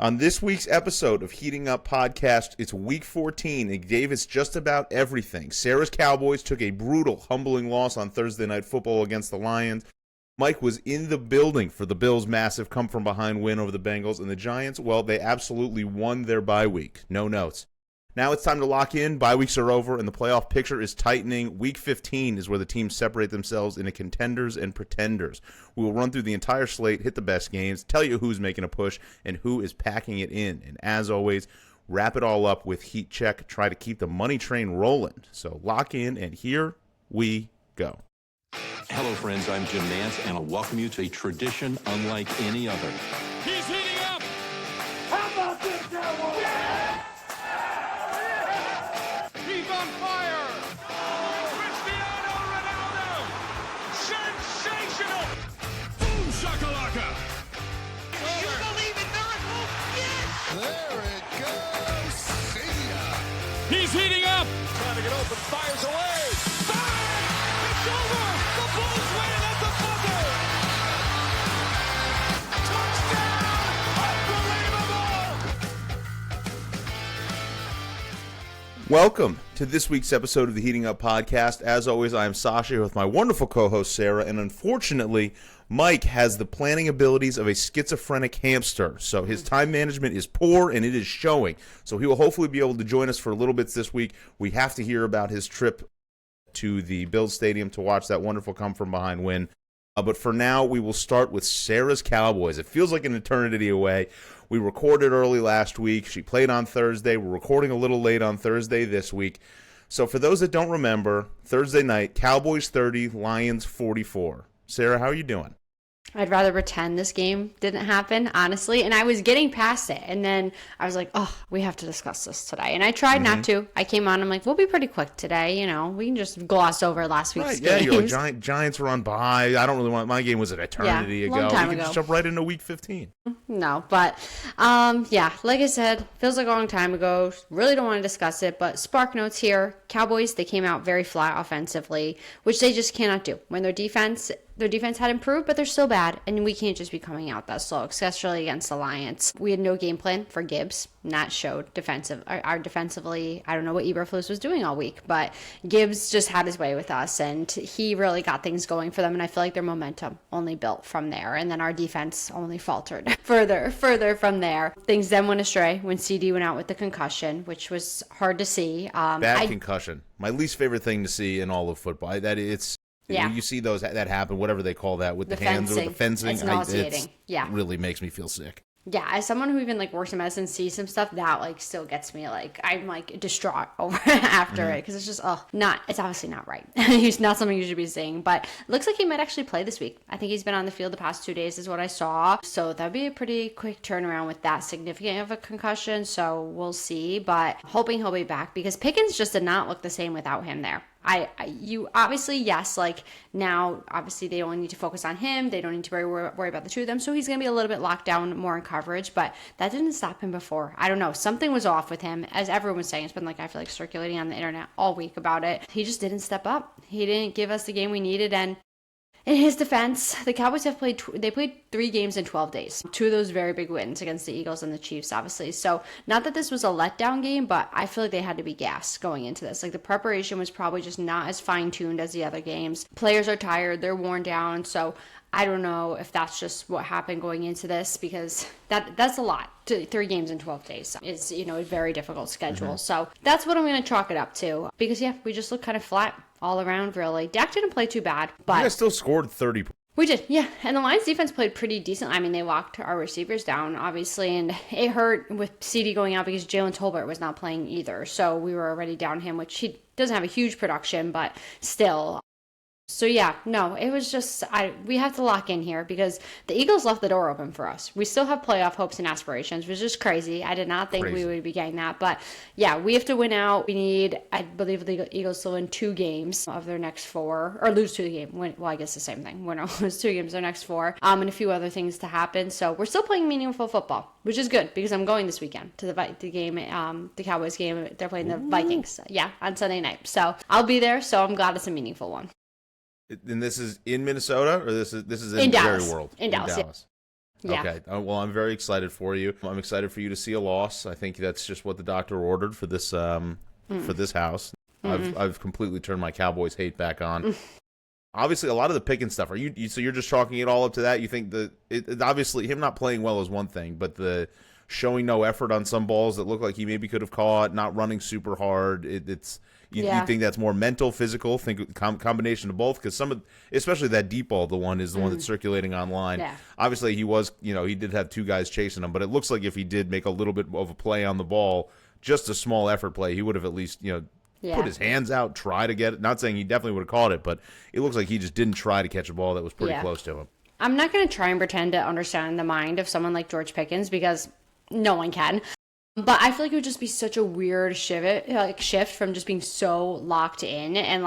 On this week's episode of Heating Up Podcast, it's Week 14 and gave us just about everything. Sara's Cowboys took a brutal, humbling loss on Thursday Night Football against the Lions. Mike was in the building for the Bills' massive come-from-behind win over the Bengals. And the Giants, well, they absolutely won their bye week. No notes. Now it's time to lock in. Bye weeks are over, and the playoff picture is tightening. Week 15 is where the teams separate themselves into contenders and pretenders. We will run through the entire slate, hit the best games, tell you who's making a push and who is packing it in. And as always, wrap it all up with Heat Check. Try to keep the money train rolling. So lock in, and here we go. Hello, friends. I'm Jim Nance, and I'll welcome you to a tradition unlike any other. He's heating up. How about this, Cowboys? Yeah! He's on fire. Cristiano Ronaldo. Sensational. Boom shakalaka. You believe in miracles? Yes. There it goes. See ya. He's heating up. Trying to get open. Fires away. Fire! It's over. The Bulls win at the buzzer. Touchdown. Unbelievable. Welcome to this week's episode of the Heating Up Podcast. As always, I am Sasha with my wonderful co-host Sara, and unfortunately, Mike has the planning abilities of a schizophrenic hamster, so his time management is poor and it is showing. So he will hopefully be able to join us for a little bit this week. We have to hear about his trip to the Bills Stadium to watch that wonderful come-from-behind win. But for now, we will start with Sara's Cowboys. It feels like an eternity away. We recorded early last week. She played on Thursday. We're recording a little late on Thursday this week. So for those that don't remember, Thursday night, Cowboys 30, Lions 44. Sara, how are you doing? I'd rather pretend this game didn't happen, honestly. And I was getting past it. And then I was like, oh, we have to discuss this today. And I tried not to. I came on. I'm like, we'll be pretty quick today. You know, we can just gloss over last week's games. Yeah, you're like, Giants were on bye. I don't really want, my game was an eternity ago. Long time we can just jump right into week 15. No, but yeah, like I said, feels like a long time ago. Really don't want to discuss it, but spark notes here. Cowboys, they came out very flat offensively, which they just cannot do. When their defense had improved, but they're still bad, and we can't just be coming out that slow, especially against the Lions. We had no game plan for Gibbs, and that showed defensively. I don't know what Eberflus was doing all week, but Gibbs just had his way with us, and he really got things going for them, and I feel like their momentum only built from there, and then our defense only faltered further from there. Things then went astray when CeeDee went out with the concussion, which was hard to see. Bad concussion. My least favorite thing to see in all of football. Yeah. You see those that happen, whatever they call that, with the hands or with the fencing. It's nauseating. It really makes me feel sick. Yeah, as someone who even works in medicine, sees some stuff that still gets me I'm distraught over after it, because it's just it's obviously not right. He's not something you should be seeing, but it looks like he might actually play this week. I think he's been on the field the past 2 days is what I saw, so that'd be a pretty quick turnaround with that significant of a concussion. So we'll see, but hoping he'll be back, because Pickens just did not look the same without him there. You obviously, yes, now, obviously they only need to focus on him. They don't need to worry about the two of them. So he's going to be a little bit locked down more in coverage, but that didn't stop him before. I don't know. Something was off with him, as everyone was saying. It's been I feel circulating on the internet all week about it. He just didn't step up. He didn't give us the game we needed. And in his defense, the Cowboys have played 3 games in 12 days. 2 of those very big wins against the Eagles and the Chiefs, obviously. So not that this was a letdown game, but I feel like they had to be gassed going into this. The preparation was probably just not as fine-tuned as the other games. Players are tired. They're worn down. So I don't know if that's just what happened going into this, because that's a lot. 3 games in 12 days. It's, a very difficult schedule. So that's what I'm going to chalk it up to, because, we just look kind of flat all around, really. Dak didn't play too bad, but... You guys still scored 30 points. We did, yeah. And the Lions defense played pretty decent. I mean, they locked our receivers down, obviously, and it hurt with CeeDee going out because Jalen Tolbert was not playing either. So we were already down him, which he doesn't have a huge production, but still... So yeah, no, it was just, we have to lock in here, because the Eagles left the door open for us. We still have playoff hopes and aspirations, which is crazy. I did not think we would be getting that, but yeah, we have to win out. We need, I believe, the Eagles to win 2 games of their next 4, or lose 2 games. Well, I guess the same thing. Win or lose 2 games of their next 4, and a few other things to happen. So we're still playing meaningful football, which is good, because I'm going this weekend to the game, the Cowboys game. They're playing the Vikings, on Sunday night. So I'll be there. So I'm glad it's a meaningful one. And this is in Minnesota, or this is in Dallas. Jerry World? In Dallas. Yeah. Okay. Well, I'm very excited for you. I'm excited for you to see a loss. I think that's just what the doctor ordered for this house. I've completely turned my Cowboys hate back on. Obviously, a lot of the picking stuff. So you're just chalking it all up to that? You think obviously him not playing well is one thing, but the showing no effort on some balls that look like he maybe could have caught, not running super hard. You think that's more mental, physical? Think combination of both? Because especially that deep ball, the one that's circulating online. Yeah. Obviously, he did have two guys chasing him, but it looks like if he did make a little bit of a play on the ball, just a small effort play, he would have at least put his hands out, try to get it. Not saying he definitely would have caught it, but it looks like he just didn't try to catch a ball that was pretty close to him. I'm not going to try and pretend to understand the mind of someone like George Pickens because no one can. But I feel like it would just be such a weird shift from just being so locked in and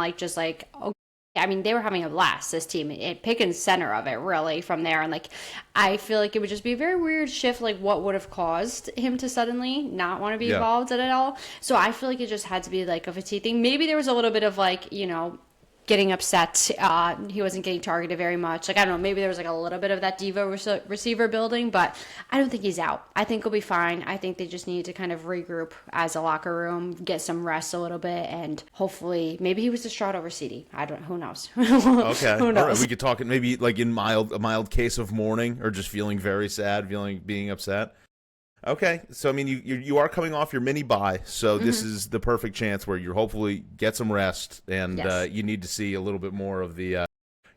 they were having a blast, this team. Pickens center of it, really, from there. And, I feel like it would just be a very weird shift, what would have caused him to suddenly not want to be involved at it all. So I feel like it just had to be, a fatigue thing. Maybe there was a little bit of, getting upset. He wasn't getting targeted very much. I don't know, maybe there was a little bit of that diva receiver building, but I don't think he's out. I think he'll be fine. I think they just need to kind of regroup as a locker room, get some rest a little bit, and hopefully maybe he was distraught over CeeDee. Who knows? Okay. Who knows? All right. We could talk maybe in a mild case of mourning or just feeling very sad, being upset. Okay, so I mean, you are coming off your mini bye, so this is the perfect chance where you're hopefully get some rest, and you need to see a little bit more of the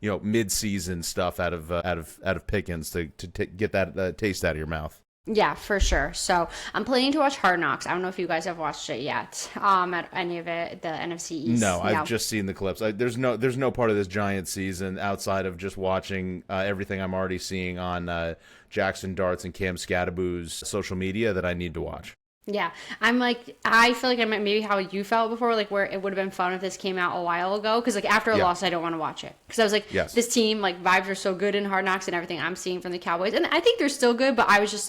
mid-season stuff out of Pickens to get that taste out of your mouth. Yeah, for sure. So I'm planning to watch Hard Knocks. I don't know if you guys have watched it yet. At any of it, the NFC East. No, I've just seen the clips. There's no part of this Giants season outside of just watching everything I'm already seeing on Jackson Darts and Cam Scadaboo's social media that I need to watch. Yeah, I feel like I'm maybe how you felt before, where it would have been fun if this came out a while ago. Because after a loss, I don't want to watch it. Because I was this team, vibes are so good in Hard Knocks and everything I'm seeing from the Cowboys, and I think they're still good. But I was just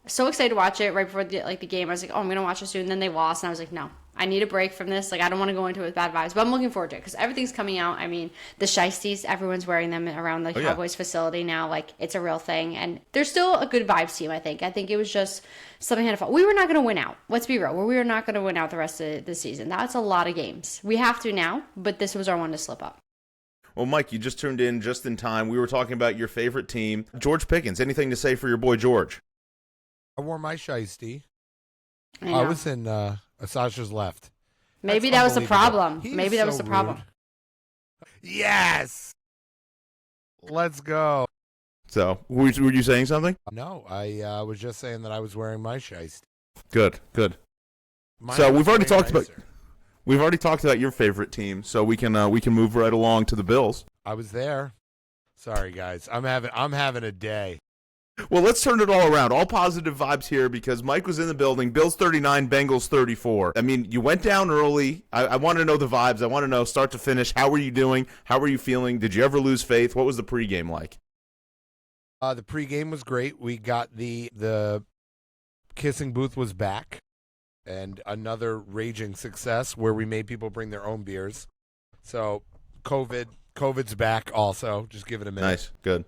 so excited to watch it right before the game. I was I'm gonna watch it soon. And then they lost, and I was no, I need a break from this. I don't want to go into it with bad vibes, but I'm looking forward to it because everything's coming out. I mean, the shiesties, everyone's wearing them around the Cowboys facility now. It's a real thing. And they're still a good vibes team, I think. I think it was just something had to fall. We were not going to win out. Let's be real. We were not going to win out the rest of the season. That's a lot of games. We have to now, but this was our one to slip up. Well, Mike, you just tuned in just in time. We were talking about your favorite team. George Pickens, anything to say for your boy George? I wore my shiesty. I was in Sasha's left. Maybe That's that was the problem. He Maybe is that was so the problem. rude. Yes. Let's go. So, were you saying something? No, I was just saying that I was wearing my shiesty. Good. Mine So was we've already very talked nicer. about your favorite team. So we can move right along to the Bills. I was there. Sorry, guys. I'm having a day. Well, let's turn it all around. All positive vibes here because Mike was in the building. Bills 39, Bengals 34. I mean, you went down early. I want to know the vibes. I want to know start to finish. How were you doing? How were you feeling? Did you ever lose faith? What was the pregame like? The pregame was great. We got the kissing booth was back, and another raging success where we made people bring their own beers. So COVID's back also. Just give it a minute. Nice. Good.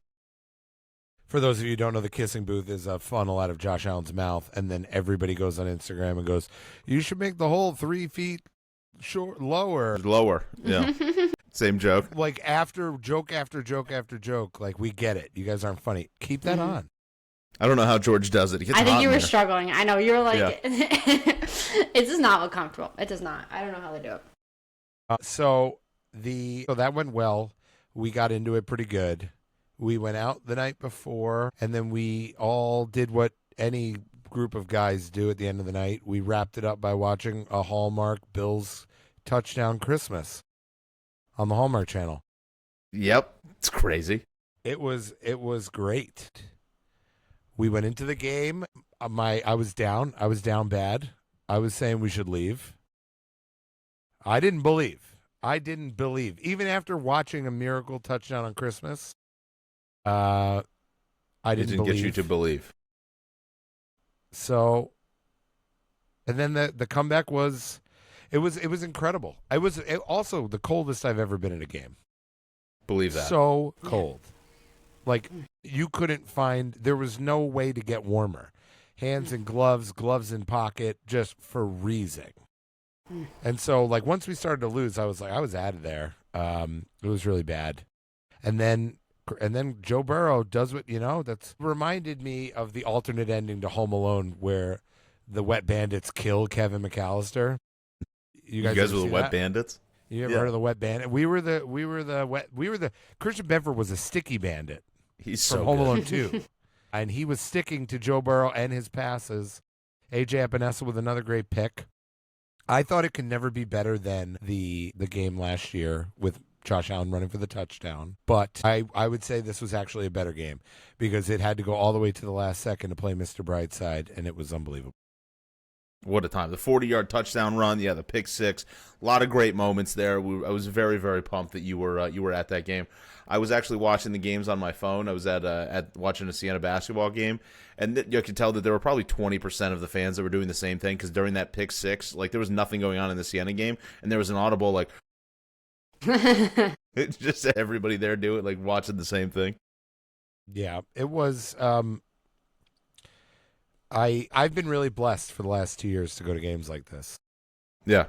For those of you who don't know, the kissing booth is a funnel out of Josh Allen's mouth, and then everybody goes on Instagram and goes, "You should make the hole 3 feet lower." Lower, yeah. Same joke. After joke after joke after joke, we get it. You guys aren't funny. Keep that on. I don't know how George does it. He gets I think hot you in were there. struggling. I know you were it does not look comfortable. It does not. I don't know how they do it. So that went well. We got into it pretty good. We went out the night before, and then we all did what any group of guys do at the end of the night. We wrapped it up by watching a Hallmark Bills touchdown Christmas on the Hallmark Channel. Yep, it's crazy. It was great. We went into the game. I was down bad. I was saying we should leave. I didn't believe. Even after watching a miracle touchdown on Christmas, I didn't believe. Get you to believe. So, and then the comeback was incredible. It was also the coldest I've ever been in a game. Believe that. So cold. Like, you couldn't find, there was no way to get warmer. Hands in gloves, gloves in pocket, just freezing. And so, like, once we started to lose, I was out of there. It was really bad. And then Joe Burrow does what, that's reminded me of the alternate ending to Home Alone where the Wet Bandits kill Kevin McAllister. You guys were the Wet Bandits? You ever heard of the Wet Bandit? We were the Christian Benford was a sticky bandit. He's from so Home good. Alone 2. And he was sticking to Joe Burrow and his passes. AJ Epinesa with another great pick. I thought it could never be better than the game last year with Josh Allen running for the touchdown. But I would say this was actually a better game because it had to go all the way to the last second to play Mr. Brightside, and it was unbelievable. What a time. The 40-yard touchdown run, the pick six. A lot of great moments there. I was very, very pumped that you were at that game. I was actually watching the games on my phone. I was at watching a Siena basketball game, and you could tell that there were probably 20% of the fans that were doing the same thing because during that pick six, like, there was nothing going on in the Siena game, and there was an audible, like, it's just everybody there do it, like, watching the same thing. Yeah, it was I've been really blessed for the last 2 years to go to games like this. Yeah,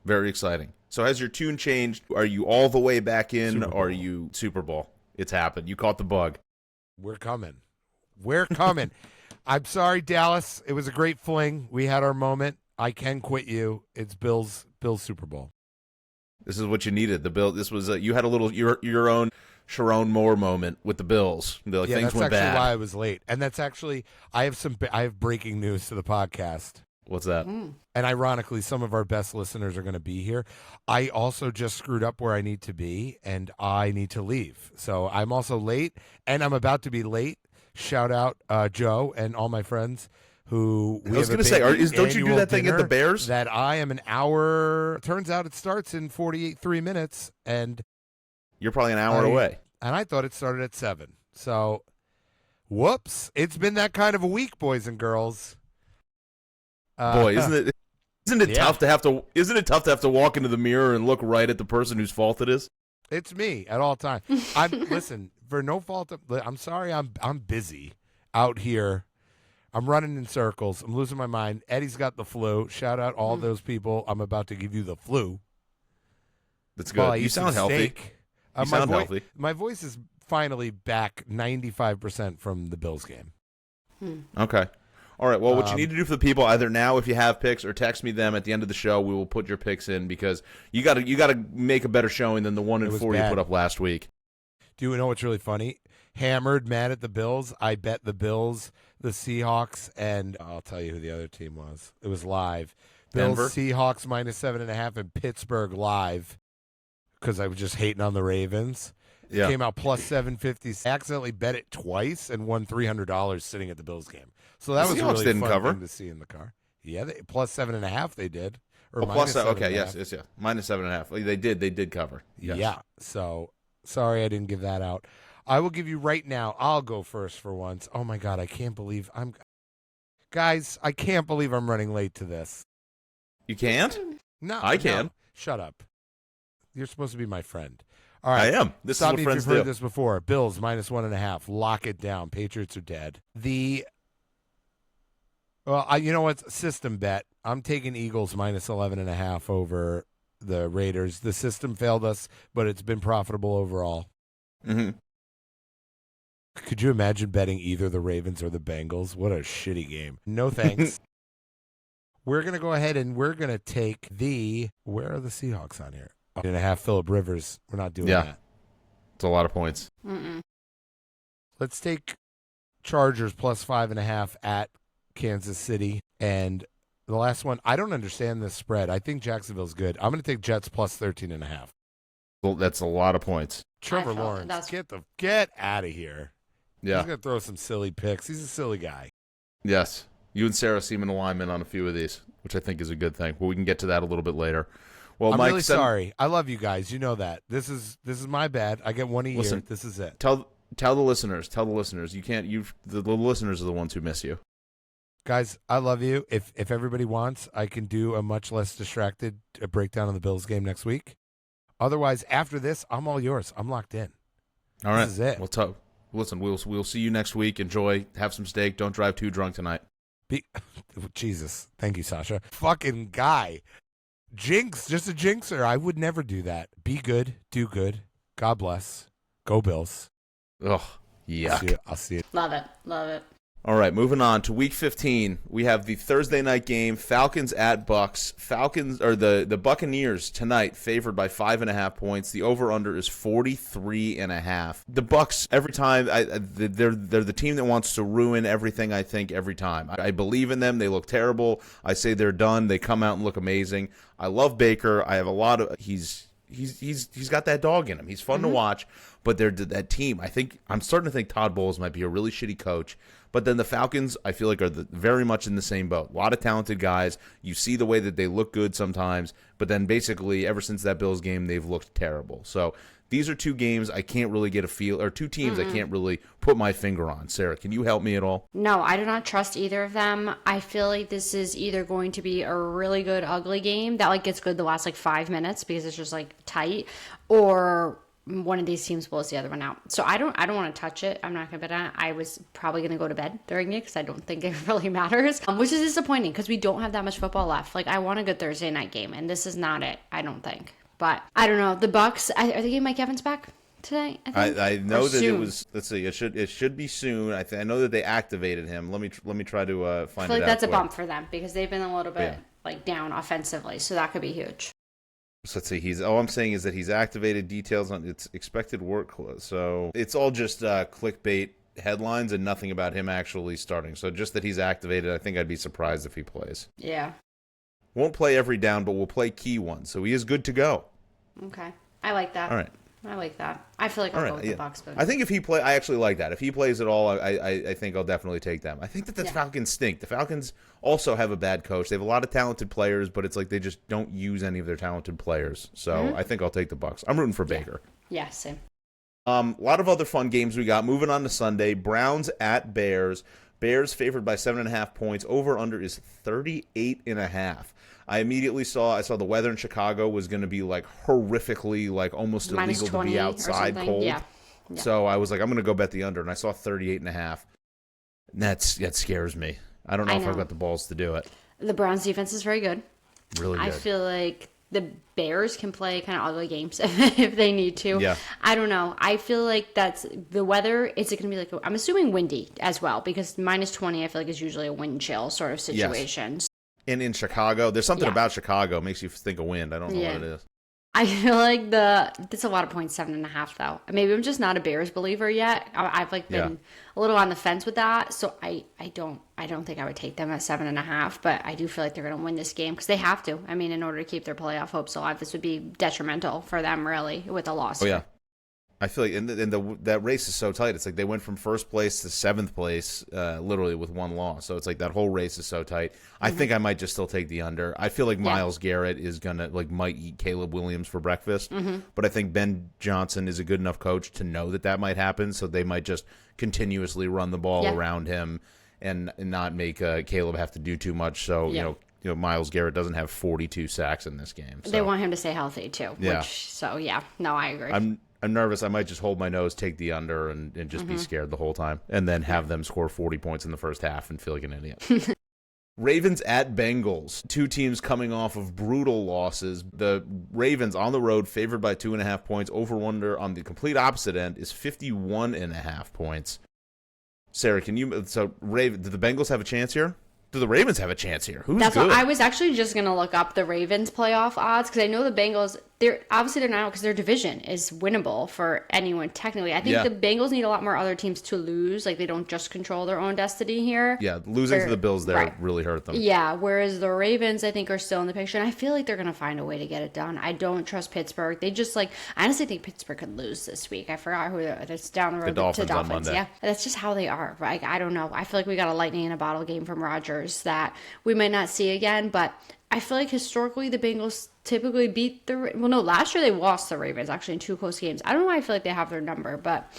very exciting. So has your tune changed? Are you all the way back in, Super Bowl. or are you Super Bowl? It's happened. You caught the bug. We're coming. We're coming. I'm sorry, Dallas. It was a great fling. We had our moment. I can quit you. It's Bills Super Bowl. This is what you needed. The Bill. This was you had a little your own Sharon Moore moment with the Bills. Like, Yeah, things that's went actually bad. why I was late. And that's actually I have breaking news to the podcast. What's that? And ironically, some of our best listeners are going to be here. I also just screwed up where I need to be, and I need to leave. So I'm also late, and I'm about to be late. Shout out Joe and all my friends who I was going to say, don't you do that thing at the Bears? That I am an hour. Turns out it starts in 3 minutes, and You're probably an hour away. And I thought it started at 7. So, whoops! It's been that kind of a week, boys and girls. Boy, isn't it Yeah. tough to have to walk into the mirror and look right at the person whose fault it is? It's me at all times. Listen, for no fault of, I'm sorry, I'm busy out here. I'm running in circles. I'm losing my mind. Eddie's got the flu. Shout out all those people. I'm about to give you the flu. That's good. While I You eat some sound healthy. steak. You sound healthy. My voice is finally back 95% from the Bills game. Okay. All right. Well, what you need to do for the people, either now if you have picks, or text me them at the end of the show. We will put your picks in because you got to make a better showing than the 1-4 you bad. put up last week. Do you know what's really funny? Hammered, mad at the Bills. I bet the Bills, the Seahawks, and I'll tell you who the other team was. It was live. Bills, Denver? Seahawks -7.5, and Pittsburgh live because I was just hating on the Ravens. Yeah. Came out plus 750. Accidentally bet it twice and won $300 sitting at the Bills game. So that The was a Seahawks really didn't fun cover. thing to see in the car. Yeah, plus 7.5 they did. Or Plus, minus okay, 7.5. yes, yeah, -7.5. They did cover. Yes. Yeah. So sorry I didn't give that out. I will give you right now. I'll go first for once. Oh my God, I can't believe guys, I can't believe I'm running late to this. You can't? No, I no. can. Shut up. You're supposed to be my friend. All right. I am. This Stop is me what if friends you've heard do. this before. Bills -1.5. Lock it down. Patriots are dead. You know what? System bet. I'm taking Eagles -11.5 over the Raiders. The system failed us, but it's been profitable overall. Mm-hmm. Could you imagine betting either the Ravens or the Bengals? What a shitty game. No thanks. We're going to go ahead and we're going to take where are the Seahawks on here? 1.5 Phillip Rivers. We're not doing that. It's a lot of points. Let's take Chargers +5.5 at Kansas City. And the last one, I don't understand this spread. I think Jacksonville's good. I'm going to take Jets +13.5. Well, that's a lot of points. Trevor I felt Lawrence, that's- get out of here. Yeah. He's going to throw some silly picks. He's a silly guy. Yes. You and Sarah seem in alignment on a few of these, which I think is a good thing. But we can get to that a little bit later. Well, I'm Mike, really sorry. I love you guys. You know that. This is my bad. I get one a year. Listen, This is it. Tell the listeners. Tell the listeners. You can't. The listeners are the ones who miss you. Guys, I love you. If everybody wants, I can do a much less distracted breakdown of the Bills game next week. Otherwise, after this, I'm all yours. I'm locked in. All right. This is it. We'll Listen, we'll see you next week. Enjoy. Have some steak. Don't drive too drunk tonight. Jesus. Thank you, Sasha. Fucking guy. Jinx. Just a jinxer. I would never do that. Be good. Do good. God bless. Go Bills. Ugh. Yuck. I'll see it. Love it. Love it. All right, moving on to Week 15. We have the Thursday night game, Falcons at Bucks. Falcons or the Buccaneers tonight, favored by 5.5 points. The over/under is 43.5. The Bucks every time they're the team that wants to ruin everything. I think every time I believe in them. They look terrible. I say they're done. They come out and look amazing. I love Baker. I have a lot of he's got that dog in him. He's fun to watch. But they're that team. I'm starting to think Todd Bowles might be a really shitty coach. But then the Falcons, I feel like, are very much in the same boat. A lot of talented guys. You see the way that they look good sometimes. But then basically, ever since that Bills game, they've looked terrible. So these are two games I can't really get a feel, or two teams I can't really put my finger on. Sarah, can you help me at all? No, I do not trust either of them. I feel like this is either going to be a really good, ugly game that gets good the last 5 minutes because it's just tight, or one of these teams blows the other one out. So I don't want to touch it. I'm not going to bet on it. I was probably going to go to bed during it because I don't think it really matters, which is disappointing because we don't have that much football left. I want a good Thursday night game, and this is not it, I don't think. But I don't know. The Bucks, are they getting Mike Evans back today? I know that soon. It was. Let's see. It should be soon. I know that they activated him. Let me try to find it out. I feel that's a bump for them because they've been a little bit down offensively, so that could be huge. So let's see. All I'm saying is that he's activated. Details on its expected work. So it's all just clickbait headlines and nothing about him actually starting. So just that he's activated. I think I'd be surprised if he plays. Yeah. Won't play every down, but will play key ones. So he is good to go. Okay. I like that. All right. I like that. I feel like I'll go with the Bucks. But I think if he play, I actually like that. If he plays at all, I think I'll definitely take them. I think that the Falcons stink. The Falcons also have a bad coach. They have a lot of talented players, but it's they just don't use any of their talented players. So I think I'll take the Bucks. I'm rooting for Baker. Yeah, same. A lot of other fun games we got. Moving on to Sunday, Browns at Bears. Bears favored by 7.5 points. Over under is 38.5. I immediately saw the weather in Chicago was going to be horrifically almost illegal to be outside cold. Yeah. So I was I'm going to go bet the under, and I saw 38.5. That scares me. I don't know if I've got the balls to do it. The Browns defense is very good. Really good. I feel like the Bears can play kind of ugly games if they need to. Yeah. I don't know. I feel like that's the weather. Is it going to be I'm assuming windy as well because -20 I feel like is usually a wind chill sort of situation. Yes. And in Chicago, there's something about Chicago makes you think of wind. I don't know what it is. I feel like that's a lot of points, 7.5 though. Maybe I'm just not a Bears believer yet. I've been a little on the fence with that, so I don't think I would take them at 7.5. But I do feel like they're going to win this game because they have to. I mean, in order to keep their playoff hopes alive, this would be detrimental for them really with a loss. Oh yeah. I feel like that race is so tight. It's they went from first place to 7th place, literally with one loss. So it's that whole race is so tight. I think I might just still take the under. I feel like Myles Garrett is gonna might eat Caleb Williams for breakfast. But I think Ben Johnson is a good enough coach to know that might happen. So they might just continuously run the ball around him and not make Caleb have to do too much. So you know Myles Garrett doesn't have 42 sacks in this game. So. They want him to stay healthy too. Yeah. I agree. I'm nervous. I might just hold my nose, take the under, and just be scared the whole time. And then have them score 40 points in the first half and feel like an idiot. Ravens at Bengals. Two teams coming off of brutal losses. The Ravens on the road favored by 2.5 points. Over-under on the complete opposite end is 51.5 points. Sarah, do the Bengals have a chance here? Do the Ravens have a chance here? Who's good? I was actually just going to look up the Ravens playoff odds because I know the Bengals, they're not because their division is winnable for anyone technically. I think the Bengals need a lot more other teams to lose. They don't just control their own destiny here. Yeah, losing to the Bills there really hurt them. Yeah, whereas the Ravens, I think, are still in the picture. And I feel like they're going to find a way to get it done. I don't trust Pittsburgh. They just I honestly think Pittsburgh could lose this week. I forgot who that's down the road. The Dolphins to Dolphins. On Monday. Yeah, that's just how they are. I don't know. I feel like we got a lightning in a bottle game from Rodgers that we might not see again, but I feel like historically the Bengals typically beat last year they lost the Ravens actually in 2 close games. I don't know why I feel like they have their number, but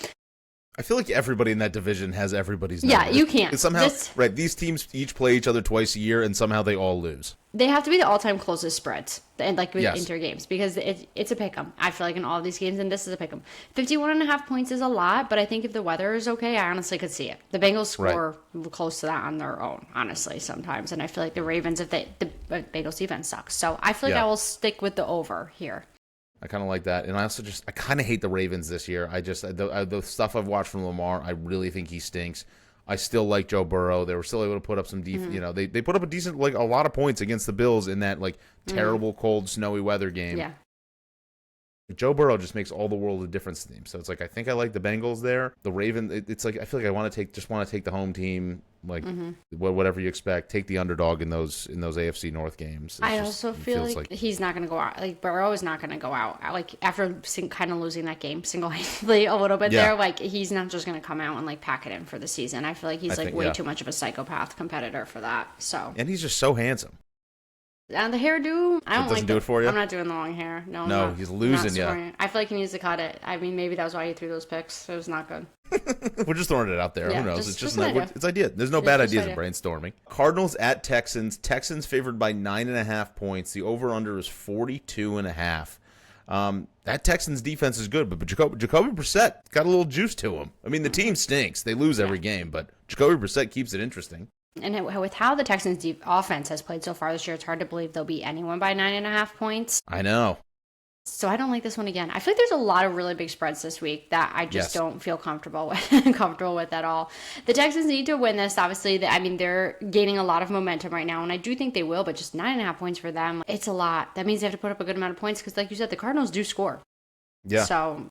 I feel like everybody in that division has everybody's number. Yeah, you can't. It's somehow, right, these teams each play each other twice a year, and somehow they all lose. They have to be the all-time closest spreads, and like with Yes. inter games, because it's a pick'em. I feel like in all of these games, and this is a pick'em. 51.5 points is a lot, but I think if the weather is okay, I honestly could see it. The Bengals score close to that on their own, honestly, sometimes, and I feel like the Ravens, the Bengals defense sucks. So I feel like I will stick with the over here. I kind of like that, and I kind of hate the Ravens this year. The stuff I've watched from Lamar, I really think he stinks. I still like Joe Burrow. They were still able to put up some they put up a lot of points against the Bills in that terrible cold snowy weather game. Yeah. Joe Burrow just makes all the world of difference to them. So it's like I think I like the Bengals there. The Ravens, it's like I feel like I want to take the home team, whatever you expect. Take the underdog in those AFC North games. I also feel like he's not going to go out. Like Burrow is not going to go out. Like after kind of losing that game single-handedly a little bit there, like he's not just going to come out and pack it in for the season. I feel like he's way too much of a psychopath competitor for that. So and he's just so handsome. And the hairdo, I don't doesn't do it for you? I'm not doing the long hair. No, he's losing you. I feel like he needs to cut it. I mean, maybe that was why he threw those picks. It was not good. We're just throwing it out there. Yeah, Who knows? just an idea. It's idea. There's no bad ideas in idea. brainstorming. Cardinals at Texans. Texans favored by 9.5 points. The over/under is 42.5. That Texans defense is good, but Jacoby Brissett got a little juice to him. I mean, the team stinks. They lose every game, but Jacoby Brissett keeps it interesting. And with how the Texans' offense has played so far this year, it's hard to believe they'll beat anyone by 9.5 points. I know. So I don't like this one again. I feel like there's a lot of really big spreads this week that I just don't feel comfortable with at all. The Texans need to win this. Obviously, they're gaining a lot of momentum right now, and I do think they will. But just 9.5 points for them, it's a lot. That means they have to put up a good amount of points because, like you said, the Cardinals do score. Yeah. So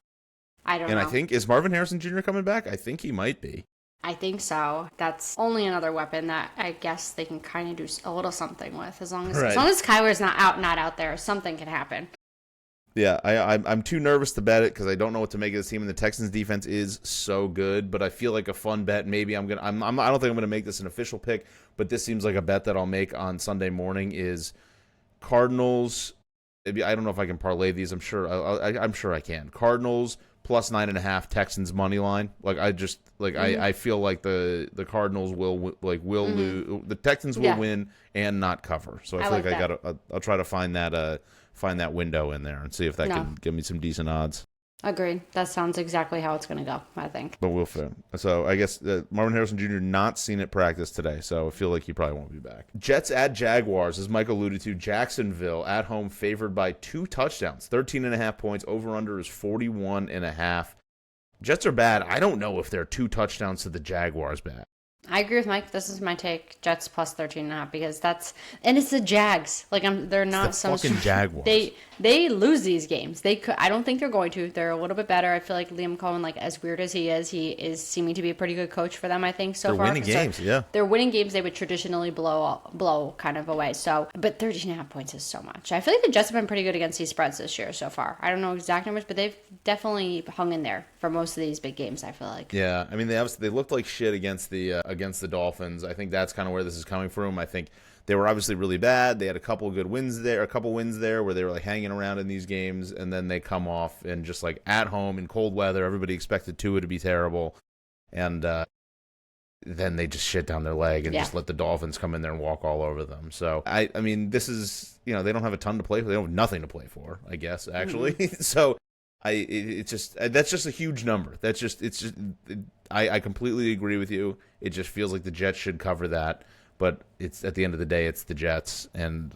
I don't know. And I think, is Marvin Harrison Jr. coming back? I think he might be. I think so. That's only another weapon that I guess they can kind of do a little something with. As long as Kyler's not out there, something can happen. Yeah, I'm too nervous to bet it because I don't know what to make of this team, and the Texans defense is so good. But I feel like a fun bet. Maybe I don't think I'm gonna make this an official pick, but this seems like a bet that I'll make on Sunday morning is Cardinals. Maybe I don't know if I can parlay these. I'm sure I can. Cardinals plus 9.5, Texans money line. I feel like the Cardinals will lose. The Texans will win and not cover. So I feel like I'll try to find that window in there and see if that can give me some decent odds. Agreed. That sounds exactly how it's going to go, I think. But we'll fit. So I guess Marvin Harrison Jr. not seen it practice today, so I feel like he probably won't be back. Jets at Jaguars, as Mike alluded to. Jacksonville at home favored by 2 touchdowns, 13.5 points. Over/under is 41.5. Jets are bad. I don't know if they're 2 touchdowns to the Jaguars bad. I agree with Mike. This is my take. Jets plus 13.5 because it's the Jags. They're not it's the fucking Jaguars. They lose these games. I don't think they're going to. They're a little bit better. I feel like Liam Cohen, as weird as he is seeming to be a pretty good coach for them. I think so far. They're winning games. Yeah. They're winning games they would traditionally blow kind of away. So, but 13.5 points is so much. I feel like the Jets have been pretty good against these spreads this year so far. I don't know exact numbers, but they've definitely hung in there for most of these big games. I feel like. Yeah, I mean they looked like shit against the Dolphins. I think that's kind of where this is coming from. I think they were obviously really bad. They had a couple wins there where they were hanging around in these games, and then they come off and just at home in cold weather. Everybody expected Tua to be terrible, and then they just shit down their leg and just let the Dolphins come in there and walk all over them. So I mean, this is they don't have a ton to play for. They don't have nothing to play for, I guess actually. Mm-hmm. So that's just a huge number. I completely agree with you. It just feels like the Jets should cover that. But it's at the end of the day, it's the Jets, and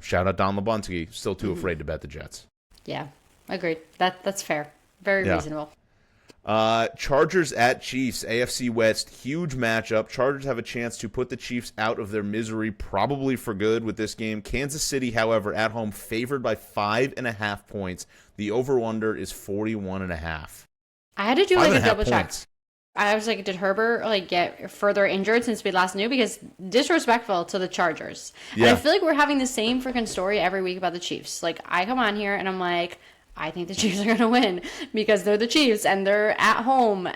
shout out Don Lebunski, still too afraid to bet the Jets. Yeah, agreed. That's fair. Very reasonable. Chargers at Chiefs, AFC West, huge matchup. Chargers have a chance to put the Chiefs out of their misery, probably for good with this game. Kansas City, however, at home, favored by 5.5 points. The over/under is 41.5. I had to do a double check. I was like, did Herbert get further injured since we last knew? Because disrespectful to the Chargers. Yeah. And I feel like we're having the same freaking story every week about the Chiefs. I come on here and I'm like, I think the Chiefs are going to win because they're the Chiefs and they're at home.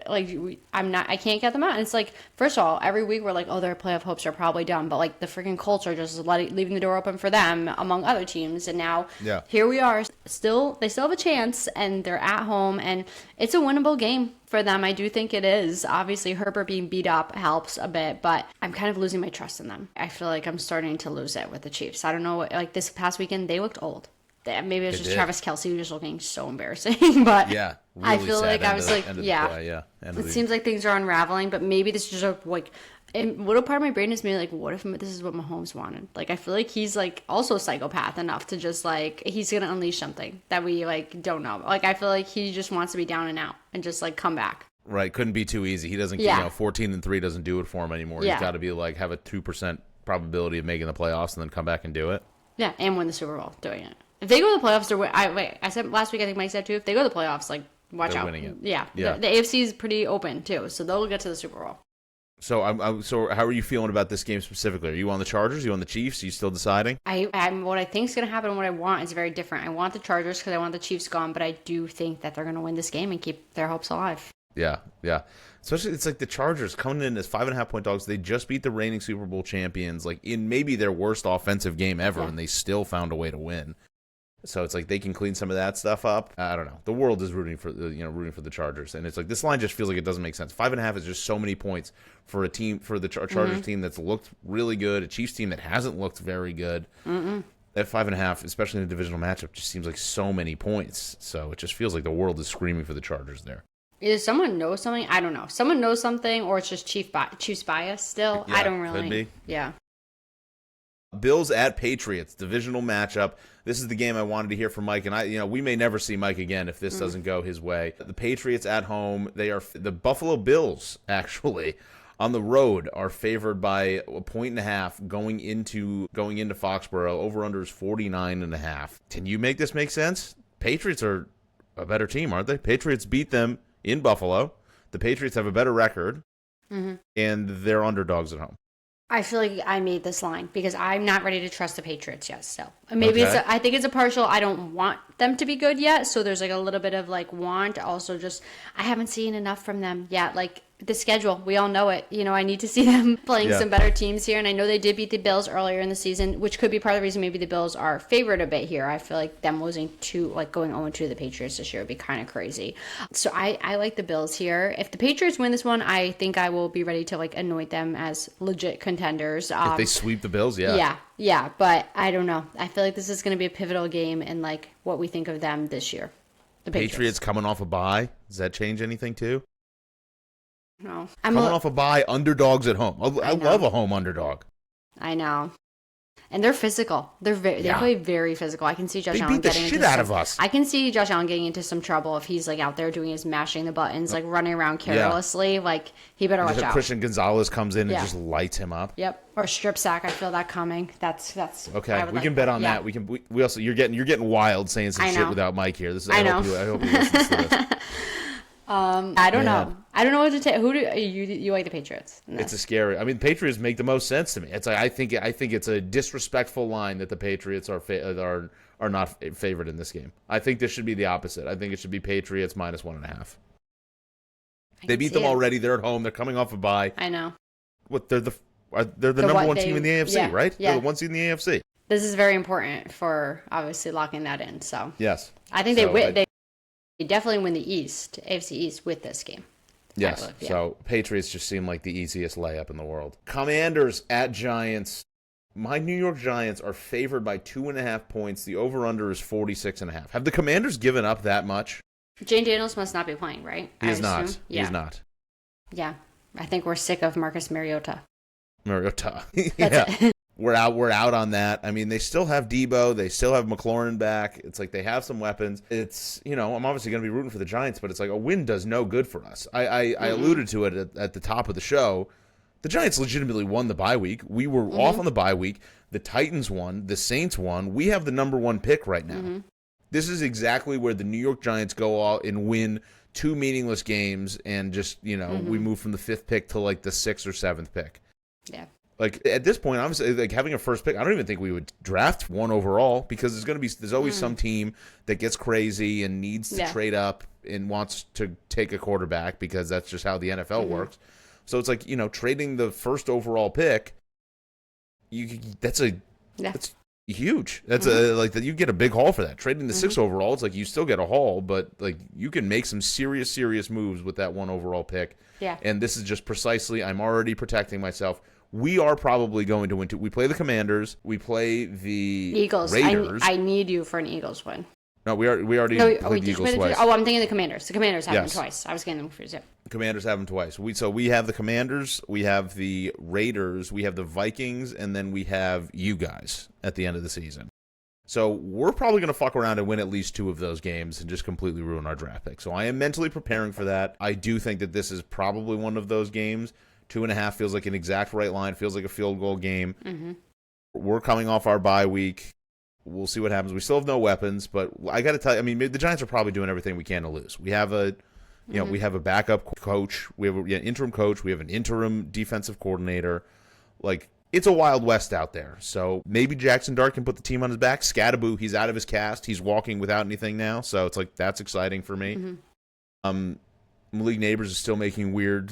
I can't get them out. And it's like, first of all, every week we're like, oh, their playoff hopes are probably done. But like the freaking Colts are just leaving the door open for them among other teams. And now here we are. They still have a chance, and they're at home, and it's a winnable game for them. I do think it is. Obviously, Herbert being beat up helps a bit, but I'm kind of losing my trust in them. I feel like I'm starting to lose it with the Chiefs. I don't know. Like this past weekend, they looked old. Maybe it was just Travis Kelce just looking so embarrassing, but really I feel like I was like, it seems like things are unraveling, but maybe this is just like, and what a part of my brain is maybe like, what if this is what Mahomes wanted? Like, I feel like he's like also psychopath enough to just like, he's going to unleash something that we like don't know. Like, I feel like he just wants to be down and out and just like come back. Right. Couldn't be too easy. He doesn't, 14-3 doesn't do it for him anymore. He's got to be like, have a 2% probability of making the playoffs and then come back and do it. Yeah. And win the Super Bowl doing it. If they go to the playoffs, I said last week, I think Mike said too, if they go to the playoffs, like, watch They're out. Winning it. Yeah. The AFC is pretty open too, so they'll get to the Super Bowl. So, so how are you feeling about this game specifically? Are you on the Chargers? Are you on the Chiefs? Are you still deciding? I'm what I think is going to happen and what I want is very different. I want the Chargers because I want the Chiefs gone, but I do think that they're going to win this game and keep their hopes alive. Yeah. Especially, it's like the Chargers coming in as 5.5-point dogs. They just beat the reigning Super Bowl champions, like in maybe their worst offensive game ever, and they still found a way to win. So it's like they can clean some of that stuff up. I don't know. The world is rooting for the Chargers, and it's like this line just feels like it doesn't make sense. 5.5 is just so many points for a team, for the Chargers team that's looked really good, a Chiefs team that hasn't looked very good. At 5.5, especially in a divisional matchup, just seems like so many points. So it just feels like the world is screaming for the Chargers there. Either someone knows something, I don't know. Someone knows something, or it's just Chiefs bias still. I don't really. Could be. Yeah. Bills at Patriots, divisional matchup. This is the game I wanted to hear from Mike, and we may never see Mike again if this doesn't go his way. The Patriots at home, they are the Buffalo Bills actually on the road are favored by 1.5 going into Foxborough. Over under is 49.5. Can you make this make sense? Patriots are a better team, aren't they? Patriots beat them in Buffalo. The Patriots have a better record, and they're underdogs at home. I feel like I made this line because I'm not ready to trust the Patriots yet still. Maybe I think it's a partial, I don't want them to be good yet. So there's like a little bit of like want. Also just, I haven't seen enough from them yet. Like the schedule, we all know it. I need to see them playing some better teams here. And I know they did beat the Bills earlier in the season, which could be part of the reason maybe the Bills are favored a bit here. I feel like them losing going 0-2 the Patriots this year would be kind of crazy. So I like the Bills here. If the Patriots win this one, I think I will be ready to like anoint them as legit contenders. If they sweep the Bills, Yeah, but I don't know. I feel like this is going to be a pivotal game in like what we think of them this year. The Patriots coming off a bye. Does that change anything too? No. Coming off a bye, underdogs at home. I love a home underdog. I know. And they're physical. They play very physical. I can see Josh Allen getting shit out of us. I can see Josh Allen getting into some trouble if he's like out there doing his mashing the buttons, like running around carelessly. Yeah. Like he better watch out. Christian Gonzalez comes in and just lights him up. Yep. Or strip sack. I feel that coming. That's okay. We can bet on that. We also you're getting wild saying some shit without Mike here. I hope he listens to this. I don't know. I don't know what to take. Who do you like the Patriots? It's a scary. I mean, Patriots make the most sense to me. It's like I think it's a disrespectful line that the Patriots are not favored in this game. I think this should be the opposite. I think it should be Patriots -1.5. They beat them already. They're at home. They're coming off a bye. I know. What they're the number one team in the AFC, right? Yeah. They're the one seed in the AFC. This is very important for obviously locking that in. So yes, I think they definitely win the AFC East with this game. Yes. So Patriots just seem like the easiest layup in the world. Commanders at Giants. My New York Giants are favored by 2.5 points. The over-under is 46.5. Have the Commanders given up that much? Jane Daniels must not be playing, right? He is not. Yeah. He is not. Yeah. I think we're sick of Marcus Mariota. Yeah. We're out on that. I mean, they still have Debo. They still have McLaurin back. It's like they have some weapons. It's, I'm obviously going to be rooting for the Giants, but it's like a win does no good for us. I alluded to it at the top of the show. The Giants legitimately won the bye week. We were off on the bye week. The Titans won. The Saints won. We have the number one pick right now. This is exactly where the New York Giants go all and win 2 meaningless games and just, we move from the 5th pick to like the 6th or 7th pick. Yeah. Like at this point, obviously, like having a first pick, I don't even think we would draft one overall because there's always some team that gets crazy and needs to trade up and wants to take a quarterback because that's just how the NFL works. So it's like, trading the first overall pick, that's huge. That's you get a big haul for that. Trading the 6th overall, it's like you still get a haul, but like you can make some serious moves with that 1 overall pick. Yeah. And this is just precisely, I'm already protecting myself. We are probably going to win. We play the Commanders. We play the Eagles. Raiders. I need you for an Eagles win. No, we already played the Eagles twice. Oh, I'm thinking the Commanders. The Commanders have them twice. I was getting them confused. Yeah. Commanders have them twice. We have the Commanders, we have the Raiders, we have the Vikings, and then we have you guys at the end of the season. So we're probably going to fuck around and win at least 2 of those games and just completely ruin our draft pick. So I am mentally preparing for that. I do think that this is probably one of those games. 2.5 feels like an exact right line, feels like a field goal game. We're coming off our bye week. We'll see what happens. We still have no weapons, but I got to tell you, the Giants are probably doing everything we can to lose. We have we have a backup coach. We have an interim coach. We have an interim defensive coordinator. Like, it's a Wild West out there. So maybe Jackson Dart can put the team on his back. Scattaboo, he's out of his cast. He's walking without anything now. So it's like, that's exciting for me. Malik Neighbors is still making weird,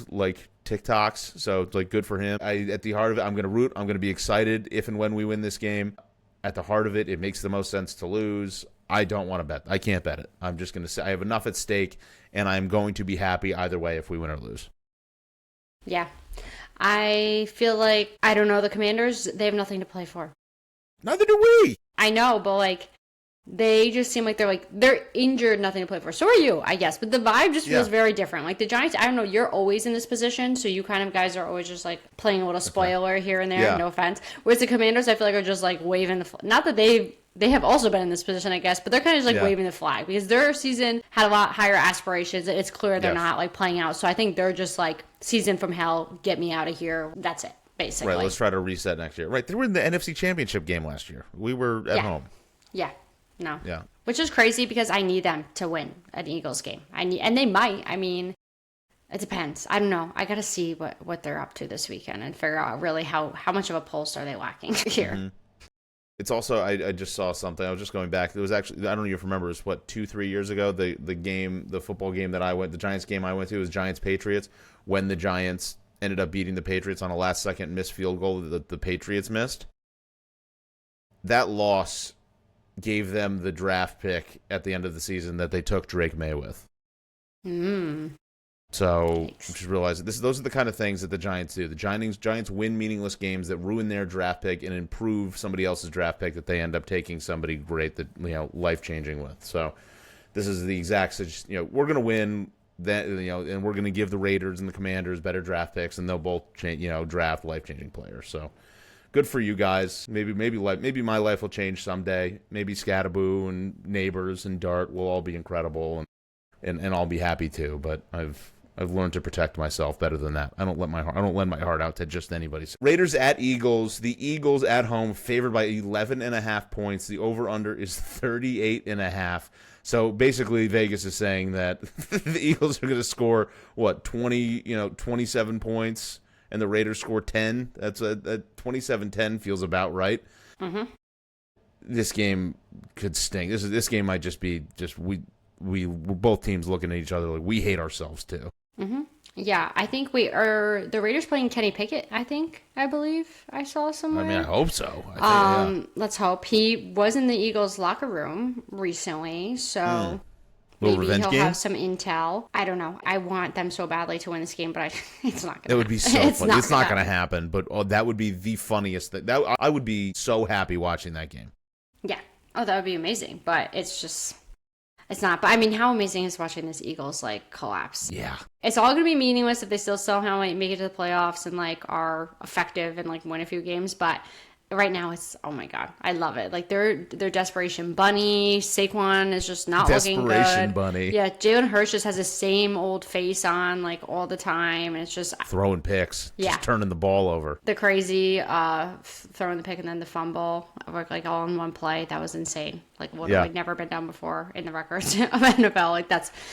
TikToks. So it's, good for him. At the heart of it, I'm going to root. I'm going to be excited if and when we win this game. At the heart of it, it makes the most sense to lose. I don't want to bet. I can't bet it. I'm just going to say I have enough at stake, and I'm going to be happy either way if we win or lose. Yeah. I feel like, I don't know, the Commanders, they have nothing to play for. Neither do we. I know, but, they just seem like they're injured, nothing to play for. So are you, I guess. But the vibe just feels very different. Like the Giants, I don't know, you're always in this position, so you kind of guys are always just playing a little spoiler here and there, no offense. Whereas the Commanders, I feel like are just waving the flag. Not that they have also been in this position, I guess, but they're kind of just waving the flag because their season had a lot higher aspirations. It's clear they're not playing out. So I think they're just season from hell, get me out of here. That's it, basically. Right, let's try to reset next year. Right, they were in the NFC Championship game last year. We were at home. Yeah. No. Yeah. Which is crazy because I need them to win an Eagles game. And they might. It depends. I don't know. I got to see what they're up to this weekend and figure out really how much of a pulse are they lacking here. It's also, I just saw something. I was just going back. It was actually, I don't even remember, it was 2-3 years ago, the football game that the Giants game I went to was Giants-Patriots, when the Giants ended up beating the Patriots on a last-second missed field goal that the Patriots missed. That loss gave them the draft pick at the end of the season that they took Drake May with. So just realize that those are the kind of things that the Giants do. The Giants win meaningless games that ruin their draft pick and improve somebody else's draft pick that they end up taking somebody great that life-changing with. So this is the exact we're going to win that, and we're going to give the Raiders and the Commanders better draft picks, and they'll both draft life-changing players. So good for you guys. Maybe my life will change someday. Maybe Scattaboo and Neighbors and Dart will all be incredible, and I'll be happy too. But I've learned to protect myself better than that. I don't lend my heart out to just anybody. Raiders at Eagles. The Eagles at home favored by 11.5 points. The over/under is 38.5. So basically, Vegas is saying that the Eagles are going to score 27 points. And the Raiders score 10. That's a 27-10 feels about right. This game could stink. This game might just be we're both teams looking at each other like we hate ourselves too. Yeah, I think the Raiders playing Kenny Pickett. I believe I saw somewhere. I hope so. Let's hope. He was in the Eagles locker room recently, so. Maybe he'll have some intel. I don't know. I want them so badly to win this game, but it's not going to happen. It would be so funny. It's not going to happen, but that would be the funniest thing. I would be so happy watching that game. Yeah. Oh, that would be amazing. But it's not. But how amazing is watching this Eagles collapse? Yeah. It's all going to be meaningless if they still somehow make it to the playoffs and are effective and win a few games. But right now it's, oh my God, I love it. Like their Desperation Bunny, Saquon is just not looking good. Desperation Bunny. Yeah, Jalen Hurts just has the same old face on like all the time. And it's just Throwing picks. Yeah. Just turning the ball over. the crazy throwing the pick and then the fumble, like all in one play. That was insane. Like what had never been done before in the records of NFL. Like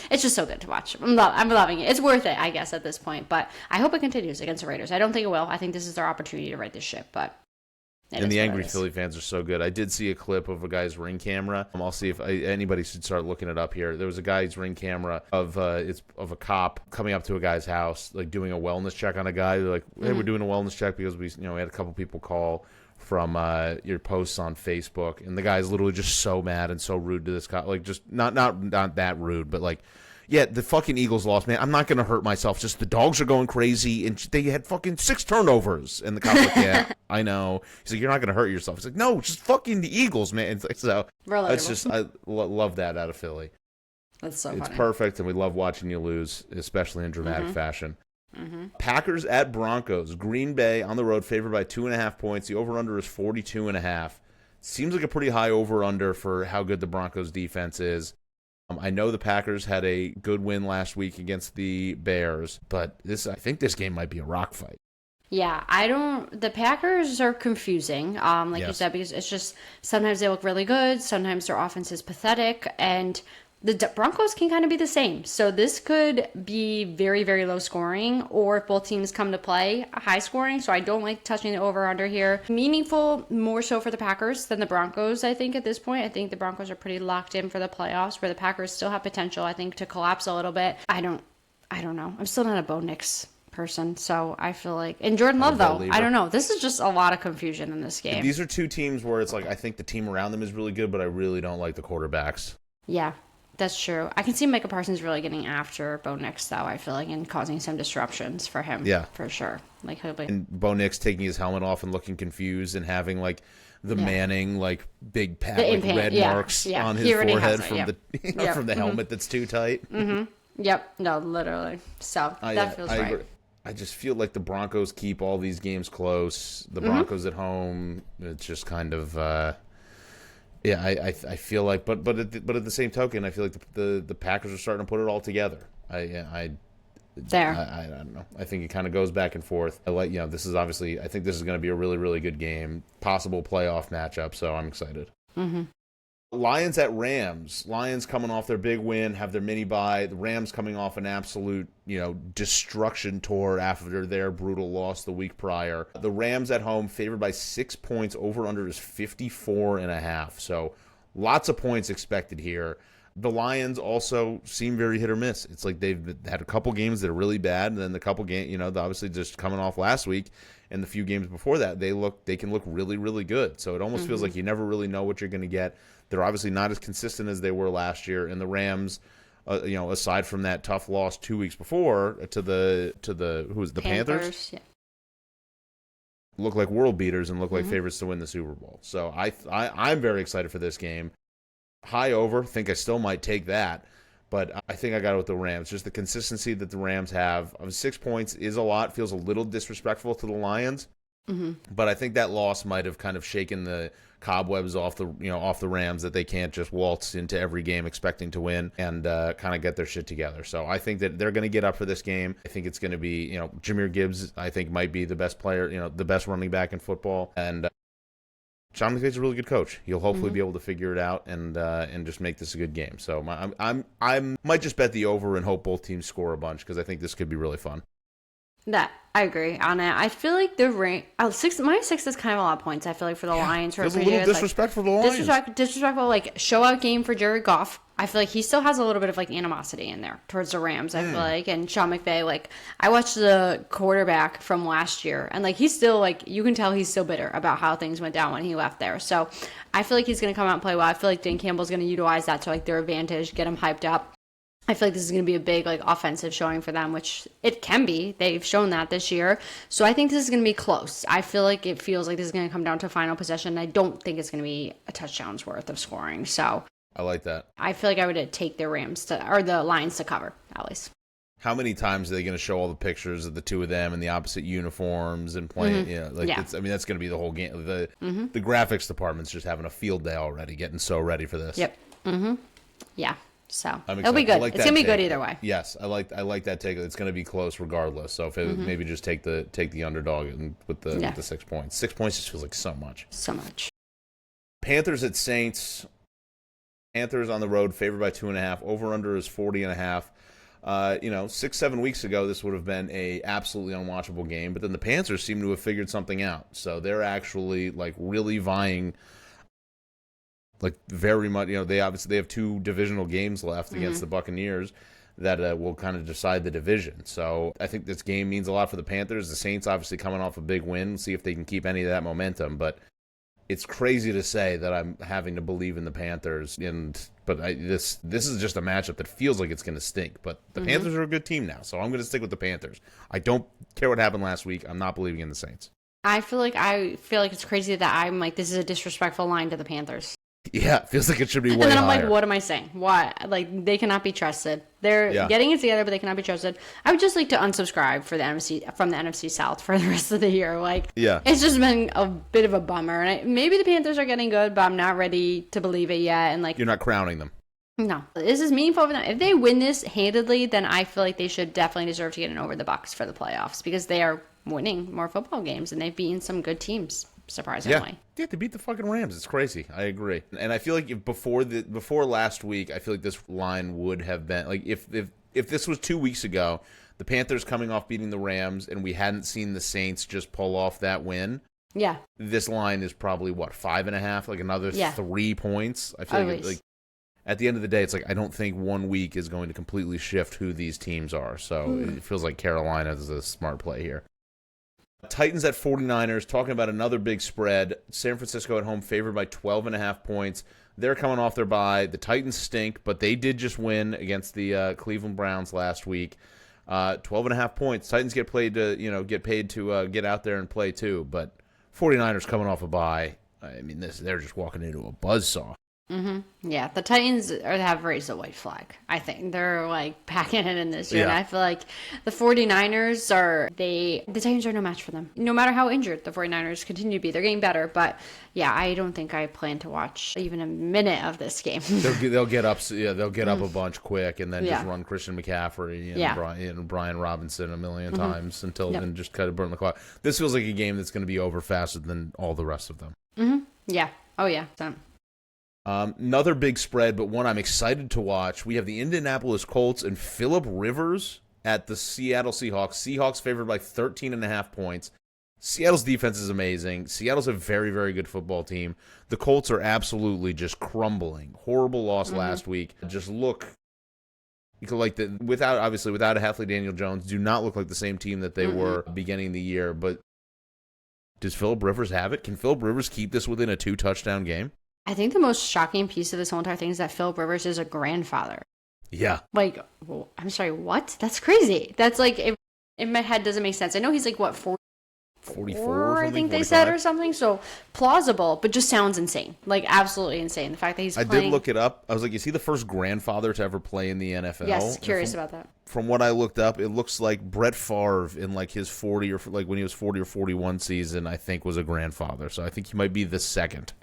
it's just so good to watch. I'm loving it. It's worth it, I guess, at this point. But I hope it continues against the Raiders. I don't think it will. I think this is their opportunity to right this ship, but. And the angry Philly fans are so good. I did see a clip of a guy's Ring camera. I'll see if anybody should start looking it up here. There was a guy's Ring camera of a cop coming up to a guy's house, like doing a wellness check on a guy. They're like, "Hey, we're doing a wellness check because we had a couple people call from your posts on Facebook," and the guy's literally just so mad and so rude to this cop. Like, just not that rude, but like. Yeah, the fucking Eagles lost, man. I'm not going to hurt myself. Just the dogs are going crazy, and they had fucking 6 turnovers. And the cop's like, yeah, I know. He's like, you're not going to hurt yourself. He's like, no, just fucking the Eagles, man. It's like, so it's just, I love that out of Philly. That's so funny. It's perfect, and we love watching you lose, especially in dramatic fashion. Packers at Broncos. Green Bay on the road, favored by 2.5 points. The over-under is 42.5. Seems like a pretty high over-under for how good the Broncos defense is. I know the Packers had a good win last week against the Bears, but I think this game might be a rock fight. Yeah, the Packers are confusing, you said, because it's just sometimes they look really good, sometimes their offense is pathetic, and the Broncos can kind of be the same. So this could be very, very low scoring, or if both teams come to play, high scoring. So I don't like touching the over-under here. Meaningful more so for the Packers than the Broncos, I think, at this point. I think the Broncos are pretty locked in for the playoffs, where the Packers still have potential, I think, to collapse a little bit. I don't know. I'm still not a Bo Nix person, so I feel like, and Jordan Love though, I don't know, this is just a lot of confusion in this game. These are two teams where it's like, I think the team around them is really good, but I really don't like the quarterbacks. Yeah, that's true. I can see Micah Parsons really getting after Bo Nix, though, I feel like, and causing some disruptions for him. Yeah. For sure. Like, he'll be... And Bo Nix taking his helmet off and looking confused and having, like, the Manning, like, big red marks on his forehead from the helmet that's too tight. Yep. No, literally. So, that feels right. Agree. I just feel like the Broncos keep all these games close. The Broncos at home, it's just kind of... I feel like, but at the same token, I feel like the Packers are starting to put it all together. I don't know. I think it kind of goes back and forth. This is obviously, I think this is going to be a really, really good game, possible playoff matchup. So I'm excited. Lions at Rams. Lions coming off their big win, have their mini bye. The Rams coming off an absolute, destruction tour after their brutal loss the week prior. The Rams at home favored by 6 points. Over under is 54.5. So lots of points expected here. The Lions also seem very hit or miss. It's like they've had a couple games that are really bad, and then the couple games, obviously just coming off last week, and the few games before that, they can look really, really good. So it almost feels like you never really know what you're going to get. They're obviously not as consistent as they were last year, and the Rams, aside from that tough loss 2 weeks before to the Panthers? Yeah. Look like world beaters and look like favorites to win the Super Bowl. So I'm very excited for this game. High over, think I still might take that, but I think I got it with the Rams. Just the consistency that the Rams have of 6 points is a lot. Feels a little disrespectful to the Lions, but I think that loss might have kind of shaken the cobwebs off the Rams, that they can't just waltz into every game expecting to win and kind of get their shit together. So I think that they're going to get up for this game. I think it's going to be, Jahmyr Gibbs, I think, might be the best player, the best running back in football, and Sean McVay's a really good coach. He'll hopefully be able to figure it out and just make this a good game. So I might just bet the over and hope both teams score a bunch, because I think this could be really fun. That I agree on it. I feel like the rank -6 is kind of a lot of points. I feel like for the Lions, feels a little disrespectful for the Lions. Disrespectful, like show out game for Jared Goff. I feel like he still has a little bit of like animosity in there towards the Rams. I feel like, and Sean McVay, like I watched the quarterback from last year, and like he's still like, you can tell he's still bitter about how things went down when he left there. So I feel like he's gonna come out and play well. I feel like Dan Campbell's gonna utilize that to like their advantage, get him hyped up. I feel like this is going to be a big like offensive showing for them, which it can be. They've shown that this year. So I think this is going to be close. I feel like it feels like this is going to come down to a final possession. I don't think it's going to be a touchdown's worth of scoring. So I like that. I feel like I would take the Lions to cover, at least. How many times are they going to show all the pictures of the two of them in the opposite uniforms and playing? It's, I mean, that's going to be the whole game. The graphics department's just having a field day already, getting so ready for this. Yep. Yeah. So I'm it'll be excited. good. It's gonna be good either way. Yes, I like that take. It's going to be close regardless. So if it, maybe just take the underdog and with the 6 points. 6 points just feels like so much. So much. Panthers at Saints. Panthers on the road, favored by 2.5. Over under is 40.5. 6-7 weeks ago, this would have been a absolutely unwatchable game. But then the Panthers seem to have figured something out. So they're actually like really vying, like very much. They have 2 divisional games left against the Buccaneers that will kind of decide the division. So I think this game means a lot for the Panthers. The Saints obviously coming off a big win. See if they can keep any of that momentum. But it's crazy to say that I'm having to believe in the Panthers, but this is just a matchup that feels like it's going to stink. But the Panthers are a good team now, so I'm going to stick with the Panthers. I don't care what happened last week. I'm not believing in the Saints. I feel like it's crazy that I'm like, this is a disrespectful line to the Panthers. Yeah, it feels like it should be way And then I'm higher. like, what am I saying? Why? Like, they cannot be trusted. They're getting it together, but they cannot be trusted. I would just like to unsubscribe from the NFC South for the rest of the year. Like, it's just been a bit of a bummer. And maybe the Panthers are getting good, but I'm not ready to believe it yet. And like, you're not crowning them. No, this is meaningful for them. If they win this handedly, then I feel like they should definitely deserve to get in over the Bucs for the playoffs because they are winning more football games and they've beaten some good teams. Surprisingly, yeah, they beat the fucking Rams. It's crazy. I agree, and I feel like if before last week, I feel like this line would have been like if this was 2 weeks ago, the Panthers coming off beating the Rams, and we hadn't seen the Saints just pull off that win. Yeah, this line is probably 5.5, like another 3 points. I feel like at the end of the day, it's like I don't think 1 week is going to completely shift who these teams are. So it feels like Carolina is a smart play here. Titans at 49ers, talking about another big spread. San Francisco at home favored by 12.5 points. They're coming off their bye. The Titans stink, but they did just win against the Cleveland Browns last week. 12.5 points. Titans get paid to get out there and play too, but 49ers coming off a bye. I mean, they're just walking into a buzzsaw. Yeah, the Titans have raised a white flag. I think they're like packing it in this year. And I feel like the 49ers the Titans are no match for them. No matter how injured the 49ers continue to be, they're getting better. But yeah, I don't think I plan to watch even a minute of this game. They'll get up. Yeah, they'll get up a bunch quick and then just run Christian McCaffrey and Brian Robinson a million times and just kind of burn the clock. This feels like a game that's going to be over faster than all the rest of them. Yeah. Oh yeah. Done. Another big spread, but one I'm excited to watch. We have the Indianapolis Colts and Phillip Rivers at the Seattle Seahawks. Seahawks favored by 13.5 points. Seattle's defense is amazing. Seattle's a very, very good football team. The Colts are absolutely just crumbling. Horrible loss last week. Just look like without a healthy Daniel Jones, do not look like the same team that they were beginning of the year. But does Phillip Rivers have it? Can Phillip Rivers keep this within a 2-touchdown game? I think the most shocking piece of this whole entire thing is that Phillip Rivers is a grandfather. Yeah. Like, well, I'm sorry, what? That's crazy. That's like, in my head doesn't make sense. I know he's like, what, 44, I think 45? They said, or something. So plausible, but just sounds insane. Like, absolutely insane. The fact that he's playing. I did look it up. I was like, is he the first grandfather to ever play in the NFL? Yes, curious about that. From what I looked up, it looks like Brett Favre in like his 40 or like when he was 40 or 41 season, I think was a grandfather. So I think he might be the second.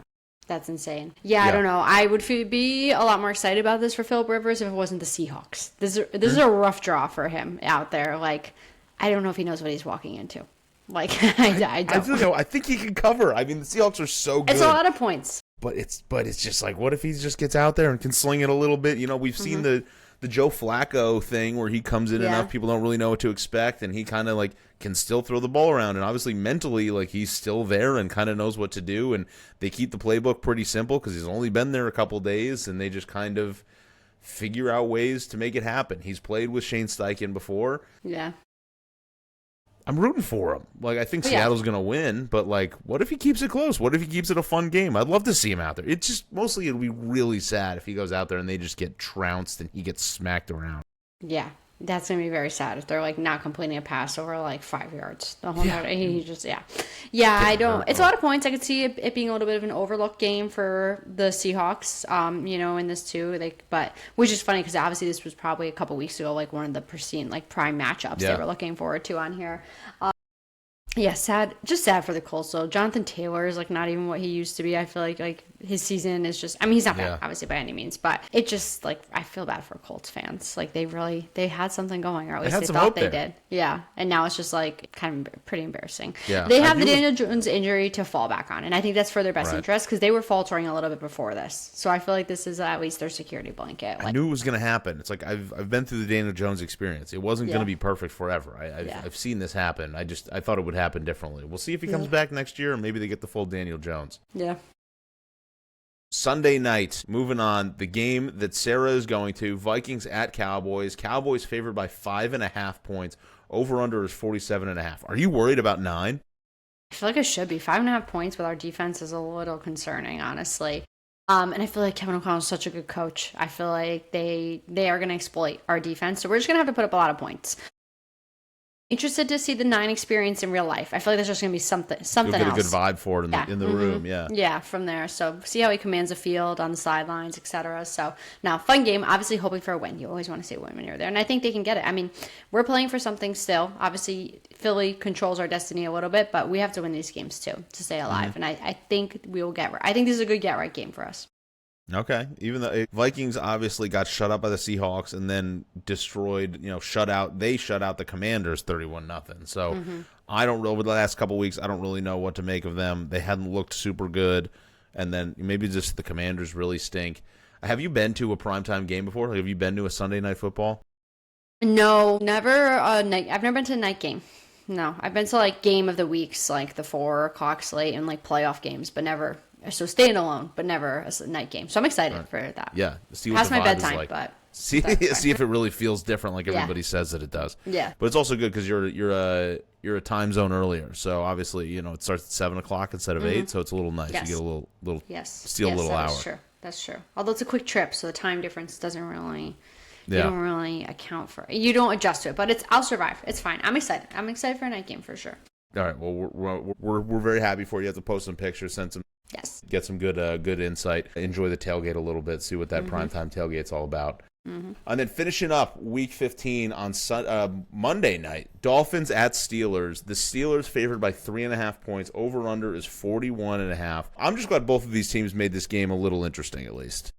That's insane. Yeah, I don't know. I would be a lot more excited about this for Phillip Rivers if it wasn't the Seahawks. This is a rough draw for him out there. Like, I don't know if he knows what he's walking into. Like, I don't. I think he can cover. I mean, the Seahawks are so good. It's a lot of points. But it's just like, what if he just gets out there and can sling it a little bit? We've seen the Joe Flacco thing where he comes in enough, people don't really know what to expect, and he kind of like can still throw the ball around, and obviously mentally, like, he's still there and kind of knows what to do, and they keep the playbook pretty simple because he's only been there a couple days, and they just kind of figure out ways to make it happen. He's played with Shane Steichen before. Yeah. I'm rooting for him. Like, I think Seattle's going to win, but, like, what if he keeps it close? What if he keeps it a fun game? I'd love to see him out there. It's just, mostly it'd be really sad if he goes out there and they just get trounced and he gets smacked around. Yeah. That's going to be very sad if they're like not completing a pass over like 5 yards. The whole night. He just, yeah. I don't. It's a lot of points. I could see it being a little bit of an overlooked game for the Seahawks. In this too. But which is funny because obviously this was probably a couple weeks ago, like one of the pristine like prime matchups they were looking forward to on here. Yeah, sad. Just sad for the Colts. So Jonathan Taylor is like not even what he used to be. I feel like his season is just. I mean, he's not bad, obviously by any means, but it just like I feel bad for Colts fans. Like they had something going, or at least they thought they did. Yeah, and now it's just like kind of pretty embarrassing. Yeah, they have the Daniel Jones injury to fall back on, and I think that's for their best interest because they were faltering a little bit before this. So I feel like this is at least their security blanket. I knew it was going to happen. It's like I've been through the Daniel Jones experience. It wasn't going to be perfect forever. I've seen this happen. I thought it would happen differently. We'll see if he comes back next year, or maybe they get the full Daniel Jones. Yeah. Sunday night, moving on, the game that Sara is going to, Vikings at Cowboys. Cowboys favored by 5.5 points. Over-under is 47.5. Are you worried about 9? I feel like it should be. 5.5 points with our defense is a little concerning, honestly. And I feel like Kevin O'Connell is such a good coach. I feel like they are going to exploit our defense, so we're just going to have to put up a lot of points. Interested to see the 9 experience in real life. I feel like there's just going to be something else. You'll get a good vibe for it in the room, Yeah, from there. So see how he commands the field on the sidelines, etc. So now, fun game. Obviously hoping for a win. You always want to see a win when you're there. And I think they can get it. I mean, we're playing for something still. Obviously, Philly controls our destiny a little bit, but we have to win these games too to stay alive. And I think we will get right. I think this is a good get-right game for us. Okay. Even though Vikings obviously got shut out by the Seahawks and then destroyed, shut out the Commanders 31-0. So I don't really, over the last couple of weeks, I don't really know what to make of them. They hadn't looked super good. And then maybe just the Commanders really stink. Have you been to a primetime game before? Have you been to a Sunday Night Football? No, never. I've never been to a night game. No, I've been to like game of the weeks, like the 4 o'clock slate and like playoff games, but never. So staying alone, but never a night game. So I'm excited for that. Yeah, see what past the my vibe bedtime, is like. but see if it really feels different, like everybody says that it does. Yeah, but it's also good because you're a time zone earlier. So obviously, it starts at 7 o'clock instead of 8. So it's a little nice. Yes. You get a little steal a little hour. That's true. That's true. Although it's a quick trip, so the time difference doesn't really. Yeah. You don't really account for it. You don't adjust to it, but I'll survive. It's fine. I'm excited. I'm excited for a night game for sure. All right. Well, we're very happy for you. You have to post some pictures, send some. Yes. Get some good insight. Enjoy the tailgate a little bit. See what that primetime tailgate's all about. And then finishing up Week 15 on Monday night, Dolphins at Steelers. The Steelers favored by 3.5 points. Over/under is 41.5. I'm just glad both of these teams made this game a little interesting, at least.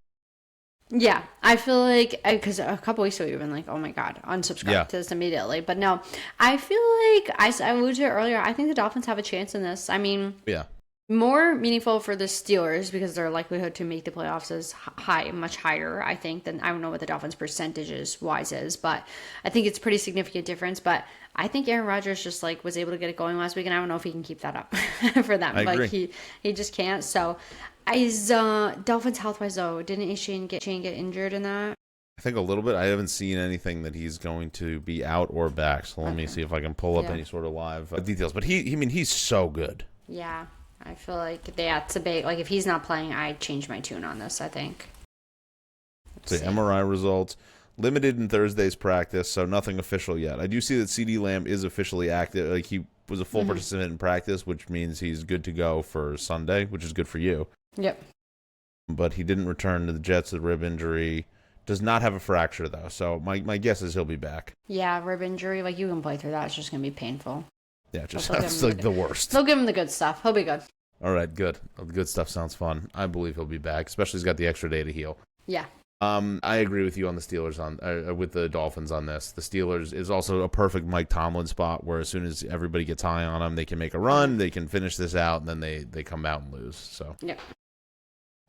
Yeah, I feel like, because a couple weeks ago, you've been like, oh my God, unsubscribe to this immediately. But no, I feel like, I alluded to it earlier, I think the Dolphins have a chance in this. I mean, more meaningful for the Steelers because their likelihood to make the playoffs is much higher, I think, than, I don't know what the Dolphins' percentages wise is, but I think it's a pretty significant difference. But I think Aaron Rodgers just like was able to get it going last week, and I don't know if he can keep that up for them. I agree. Like he just can't. So is Dolphins health-wise though? Didn't Shane get injured in that? I think a little bit. I haven't seen anything that he's going to be out or back. So let me see if I can pull up any sort of live details. But he's so good. Yeah. I feel like it's a big, like if he's not playing, I'd change my tune on this, I think. The MRI results. Limited in Thursday's practice, so nothing official yet. I do see that CeeDee Lamb is officially active. Like he was a full participant in practice, which means he's good to go for Sunday, which is good for you. Yep. But he didn't return to the Jets with rib injury. Does not have a fracture, though, so my guess is he'll be back. Yeah, rib injury, like you can play through that. It's just going to be painful. Yeah, it just sounds like the worst. They'll give him the good stuff. He'll be good. All right, good. The good stuff sounds fun. I believe he'll be back, especially he's got the extra day to heal. Yeah. I agree with you on the Steelers with the Dolphins on this. The Steelers is also a perfect Mike Tomlin spot where as soon as everybody gets high on them, they can make a run, they can finish this out, and then they come out and lose. So. Yeah.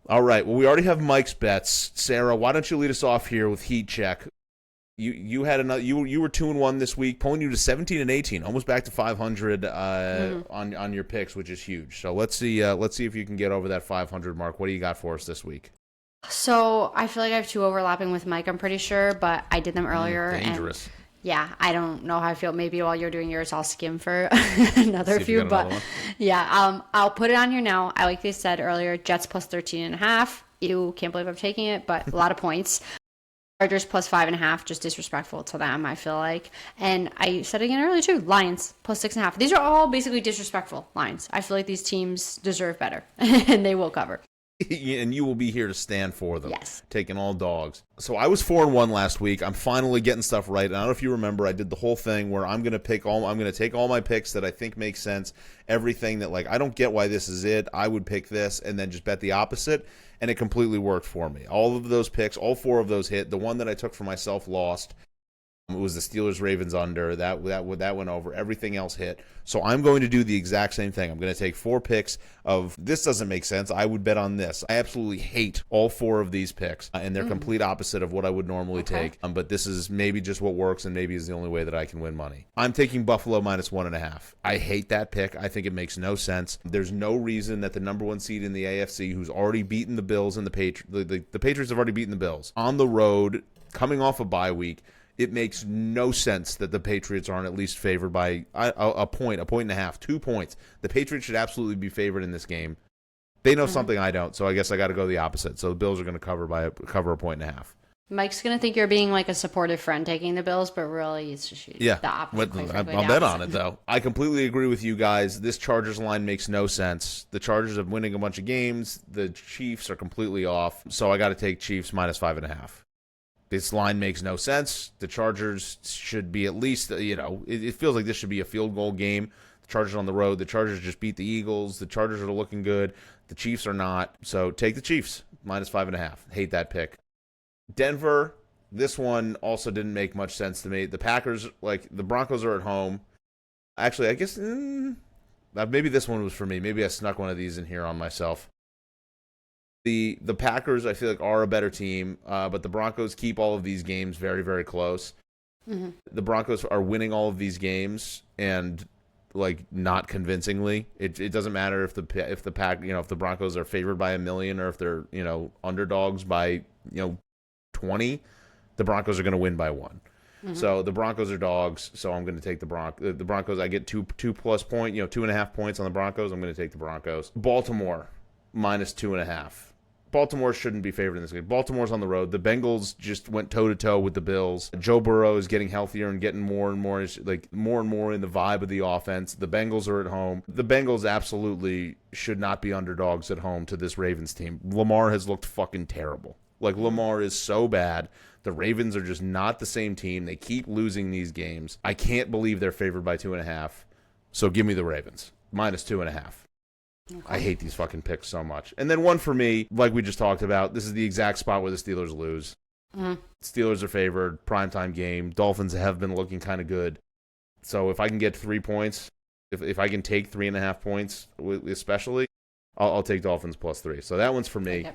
All right. Well, we already have Mike's bets. Sara, why don't you lead us off here with Heat Check? You had another. You were 2-1 this week, pulling you to 17-18, almost back to 500 on your picks, which is huge. So let's see if you can get over that 500 mark. What do you got for us this week? So I feel like I have 2 overlapping with Mike. I'm pretty sure, but I did them earlier. Dangerous. And yeah, I don't know how I feel. Maybe while you're doing yours, I'll skim for another few. But yeah, I'll put it on here now. I like they said earlier, Jets plus 13.5. Ew, can't believe I'm taking it, but a lot of points. Chargers plus 5.5, just disrespectful to them, I feel like. And I said it again earlier too, Lions plus 6.5. These are all basically disrespectful lines. I feel like these teams deserve better, and they will cover. And you will be here to stand for them. Yes. Taking all dogs. So I was 4-1 last week. I'm finally getting stuff right. And I don't know if you remember, I did the whole thing where I'm going to take all my picks that I think make sense. Everything that, like, I don't get why this is it. I would pick this and then just bet the opposite. And it completely worked for me. All of those picks, all 4 of those hit. The one that I took for myself lost. It was the Steelers-Ravens under. That went over. Everything else hit. So I'm going to do the exact same thing. I'm going to take 4 picks of this doesn't make sense. I would bet on this. I absolutely hate all 4 of these picks, and they're complete opposite of what I would normally take. But this is maybe just what works, and maybe is the only way that I can win money. I'm taking Buffalo minus 1.5. I hate that pick. I think it makes no sense. There's no reason that the number 1 seed in the AFC, who's already beaten the Bills and the Patriots have already beaten the Bills on the road, coming off a bye week. It makes no sense that the Patriots aren't at least favored by a point and a half, 2 points. The Patriots should absolutely be favored in this game. They know something I don't, so I guess I got to go the opposite. So the Bills are going to cover a point and a half. Mike's going to think you're being like a supportive friend taking the Bills, but really it's just the opposite. I'll bet on it, though. I completely agree with you guys. This Chargers line makes no sense. The Chargers are winning a bunch of games. The Chiefs are completely off, so I got to take Chiefs minus 5.5. This line makes no sense. The Chargers should be at least, it feels like this should be a field goal game. The Chargers on the road. The Chargers just beat the Eagles. The Chargers are looking good. The Chiefs are not. So take the Chiefs, minus 5.5. Hate that pick. Denver, this one also didn't make much sense to me. The Packers, the Broncos are at home. Actually, I guess maybe this one was for me. Maybe I snuck one of these in here on myself. The Packers, I feel like, are a better team, but the Broncos keep all of these games very, very close. Mm-hmm. The Broncos are winning all of these games, and not convincingly. It doesn't matter if the Broncos are favored by 1 million or if they're underdogs by 20. The Broncos are going to win by 1. Mm-hmm. So the Broncos are dogs. So I'm going to take the Broncos. I get 2+ point, 2.5 points on the Broncos. I'm going to take the Broncos. Baltimore minus 2.5. Baltimore shouldn't be favored in this game. Baltimore's on the road. The Bengals just went toe-to-toe with the Bills. Joe Burrow is getting healthier and getting more and more in the vibe of the offense. The Bengals are at home. The Bengals absolutely should not be underdogs at home to this Ravens team. Lamar has looked fucking terrible. Lamar is so bad. The Ravens are just not the same team. They keep losing these games. I can't believe they're favored by 2.5. So give me the Ravens. Minus 2.5. Okay. I hate these fucking picks so much. And then one for me, like we just talked about, this is the exact spot where the Steelers lose. Mm-hmm. Steelers are favored, primetime game. Dolphins have been looking kind of good. So if I can get 3 points, if I can take 3.5 points, especially, I'll take Dolphins plus 3. So that one's for me, okay.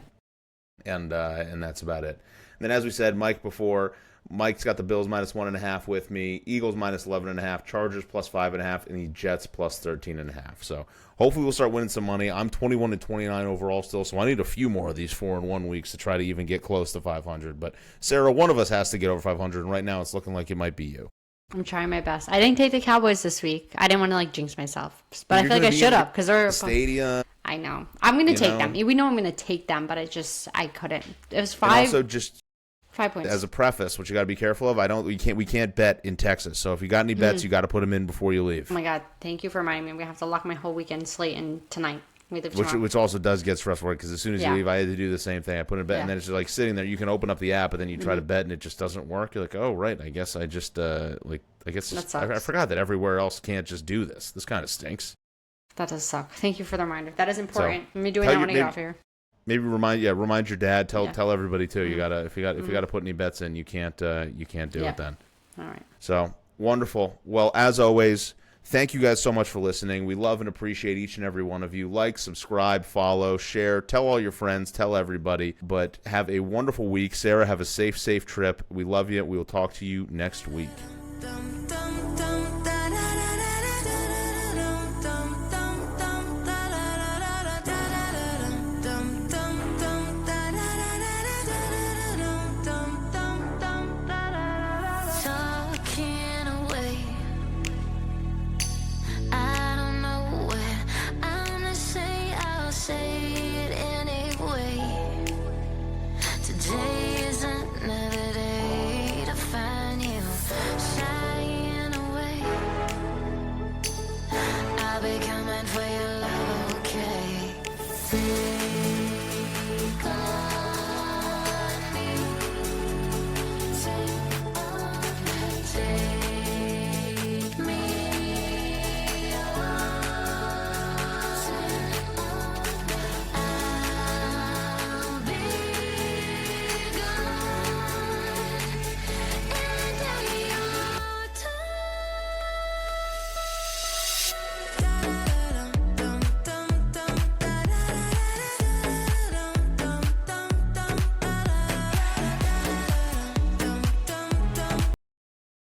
And that's about it. And then as we said, Mike's got the Bills minus 1.5 with me, Eagles minus 11.5, Chargers plus 5.5, and the Jets plus 13.5. So hopefully we'll start winning some money. I'm 21-29 overall still, so I need a few more of these 4-1 weeks to try to even get close to 500. But Sarah, one of us has to get over 500, and right now it's looking like it might be you. I'm trying my best. I didn't take the Cowboys this week. I didn't want to jinx myself, but I feel like I should have because they're stadium. I know. I'm going to take them. We know I'm going to take them, but I couldn't. It was 5. And also just 5 points. As a preface, what you got to be careful of, we can't bet in Texas. So if you got any bets, you got to put them in before you leave. Oh my God, thank you for reminding me. We have to lock my whole weekend slate in tonight. Which also does get stressful because as soon as you leave, I had to do the same thing. I put in a bet, and then it's just sitting there. You can open up the app, and then you try to bet, and it just doesn't work. You're like, oh right, I guess I just I forgot that everywhere else can't just do this. This kind of stinks. That does suck. Thank you for the reminder. That is important. I'm doing that when I get off here. Maybe remind your dad. Tell everybody too. You gotta if you got to put any bets in, you can't do it then. All right. So wonderful. Well, as always. Thank you guys so much for listening. We love and appreciate each and every one of you. Like, subscribe, follow, share, tell all your friends, tell everybody. But have a wonderful week. Sarah, have a safe trip. We love you. We will talk to you next week.